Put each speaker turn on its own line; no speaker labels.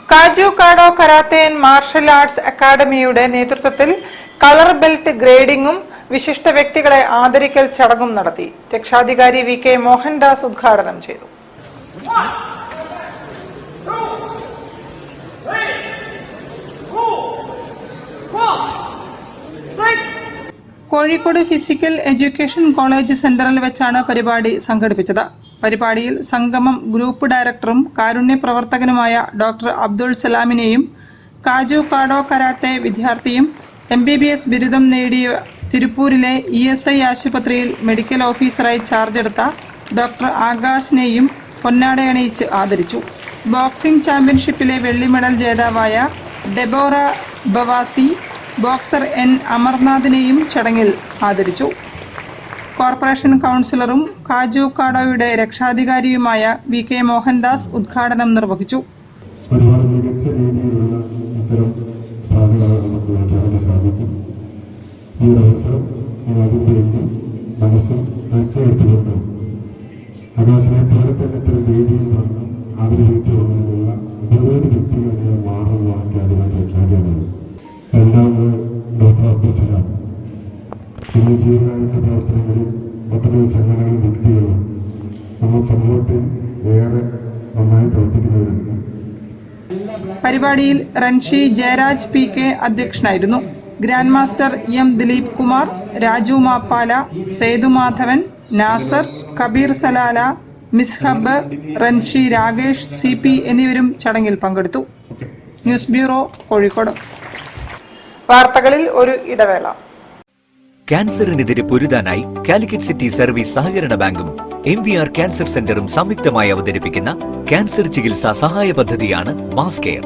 കാജുകാഡോ karate and martial arts അക്കാദമിയുടെ നേതൃത്വത്തിൽ colour belt ഗ്രേഡിംഗും വിശിഷ്ട വ്യക്തികളെ ആദരിക്കൽ ചടങ്ങും നടത്തി. രക്ഷാധികാരി വി.കെ. മോഹൻദാസ് ഉദ്ഘാടനം ചെയ്തു. കോഴിക്കോട് ഫിസിക്കൽ എഡ്യൂക്കേഷൻ കോളേജ് സെന്ററിൽ വെച്ചാണ് പരിപാടി സംഘടിപ്പിച്ചത്. പരിപാടിയിൽ സംഗമം ഗ്രൂപ്പ് ഡയറക്ടറും കാരുണ്യ പ്രവർത്തകനുമായ ഡോക്ടർ അബ്ദുൾ സലാമിനെയും കാജുകാഡോ കരാത്തെ വിദ്യാർത്ഥിയും MBBS ബിരുദം നേടിയ തിരുപ്പൂരിലെ ESI ആശുപത്രിയിൽ മെഡിക്കൽ ഓഫീസറായി ചാർജ് എടുത്ത ഡോക്ടർ ആകാശിനെയും പൊന്നാടയണിയിച്ച് ആദരിച്ചു. ബോക്സിംഗ് ചാമ്പ്യൻഷിപ്പിലെ വെള്ളി മെഡൽ ജേതാവായ ഡെബോറ ബവാസി, ബോക്സർ N. അമർനാഥിനെയും ചടങ്ങിൽ ആദരിച്ചു. Corporation കൗൺസിലറും കാജുകാഡോയുടെ രക്ഷാധികാരിയുമായ V.K. മോഹൻദാസ് ഉദ്ഘാടനം നിർവഹിച്ചു.
ഒരുപാട് മികച്ച രീതിയിലുള്ള ഇത്തരം സ്ഥാനങ്ങളെ നമുക്ക് വഹിക്കാൻ സാധിക്കും. ഈ ഒരു അവസരം നിങ്ങൾ അതിന് വേണ്ടി മനസ്സിൽ രക്ഷയെടുത്തുകൊണ്ട് ആകാശനെ പോലെ തന്നെ ഇത്തരം വേദിയിൽ വന്ന് ആദരവേറ്റുകൊള്ളാനുള്ള ഓരോ വ്യക്തികളെ നിങ്ങൾ മാറുന്നതാണ് ആദ്യമായിട്ട് പ്രഖ്യാപിക്കാനുള്ളത്. രണ്ടാമത് ഡോക്ടർ അബ്ദുൾ സലാം. ഇന്ന് ജീവകാരുണ്യ പ്രവർത്തനങ്ങളിൽ ഒട്ടനവധി സംഘടനകളും വ്യക്തികളും നമ്മുടെ സമൂഹത്തിൽ ഏറെ നന്നായി പ്രവർത്തിക്കുന്നവരുണ്ട്.
പരിപാടിയിൽ റൻഷി ജയരാജ് PK അധ്യക്ഷനായിരുന്നു. Grand master M. Dileep Kumar, Raju Mappala, Sethumadhavan, Nasar, Kabeer Salala, Misbah, renshi Rakesh, CP എന്നിവരും ചടങ്ങിൽ പങ്കെടുത്തു. News bureau, Kozhikode. വാർത്തകളിൽ ഒരു ഇടവേള.
ക്യാൻസറിനെതിരെ പൊരുതാനായി കാലിക്കറ്റ് സിറ്റി സർവീസ് സഹകരണ ബാങ്കും MVR ക്യാൻസർ സെന്ററും സംയുക്തമായി അവതരിപ്പിക്കുന്ന ക്യാൻസർ ചികിത്സാ സഹായ പദ്ധതിയാണ് മാസ് കെയർ.